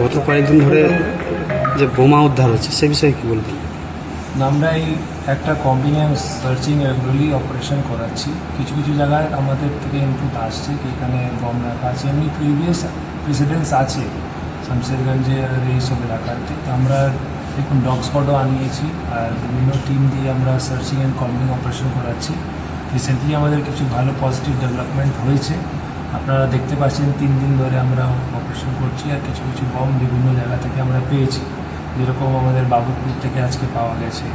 গত কয়েকদিন ধরে যে বোমা উদ্ধার হচ্ছে সে বিষয়ে কি বলবেন? আমরা এই একটা কম্বিনেন্স সার্চিং রেগুলারলি অপারেশন করাচ্ছি। কিছু কিছু জায়গায় আমাদের থেকে ইনপুট আসছে কি এখানে বম রাখা আছে, এমনি প্রিসিডেন্স আছে শামশেরগঞ্জে আর এইসব এলাকাতে। তো আমরা এখন ডগ স্কোয়াডও আনিয়েছি আর বিভিন্ন টিম দিয়ে আমরা সার্চিং অ্যান্ড কম্বিং অপারেশন করাচ্ছি। রিসেন্টলি আমাদের কিছু ভালো পজিটিভ ডেভেলপমেন্ট হয়েছে, আপনারা দেখতে পাচ্ছেন 3 দিন ধরে আমরা অপারেশন করছি। আর কিছু কিছু বম বিভিন্ন জায়গা থেকে আমরা পেয়েছি, যেরকম আমাদের বাবুপুর থেকে আজকে পাওয়া গেছে,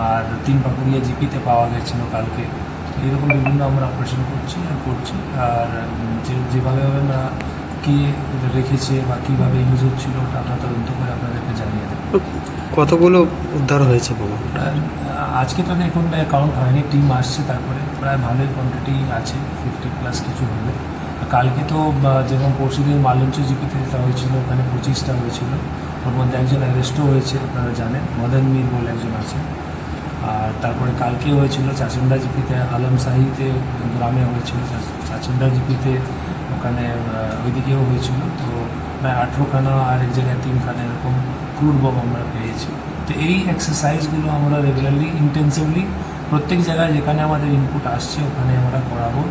আর 3 পাকুড়িয়া জিপিতে পাওয়া গেছিলো কালকে। এরকম বিভিন্ন আমরা অপারেশন করছি। আর যেভাবে আমরা কে রেখেছে বা কীভাবে ইউজ হচ্ছিলো ওটা আমরা তদন্ত করে আপনাদেরকে জানিয়ে দেবো। কতগুলো উদ্ধার হয়েছে বোমা? আজকে তো এখন কাউন্ট হয়নি, টিম আসছে, তারপরে প্রায় ভালোই কোয়ান্টিটি আছে, 50+ কিছু হবে। কালকে তো যেরকম পরশুদিন মালঞ্চ জিপিতে হয়েছিল, ওখানে 25টা হয়েছিল, ওর মধ্যে একজন অ্যারেস্টও হয়েছে, আপনারা জানেন, মদন মীর বলে একজন আছে। আর তারপরে কালকে হয়েছিল চাচুন্ডা জিপিতে, আলমশাহিতে গ্রামে হয়েছিল, চাচুন্ডা জিপিতে ওখানে ওইদিকেও হয়েছিল। তো প্রায় 18খানা আর এক জায়গায় 3খানা এরকম ক্রুড বম আমরা পেয়েছি। তো এই এক্সারসাইজগুলো আমরা রেগুলারলি ইন্টেন্সিভলি প্রত্যেক জায়গায় যেখানে আমাদের ইনপুট আসছে ওখানে আমরা করাবো,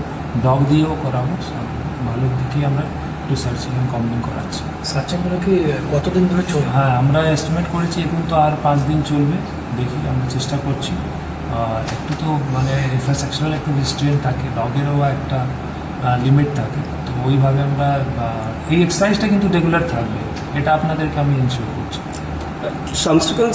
ডগ দিয়েও করাবো। সব ভালোর দিকে আমরা একটু সার্চিং অ্যান্ড কম্বিং করাচ্ছি। সার্চিংগুলো কি কতদিন ধরে চলবে? হ্যাঁ, আমরা এস্টিমেট করেছি এখন তো আর 5 দিন চলবে, দেখি আমরা চেষ্টা করছি। একটু তো মানে ইনফ্রাস্ট্রাকচারাল একটু রেস্টুরেন্ট থাকে, ডগেরও একটা লিমিট থাকে, তো ওইভাবে আমরা এই এক্সারসাইজটা কিন্তু রেগুলার থাকবে, এটা আপনাদেরকে আমি ইনশিওর করছি। শামশেরগঞ্জ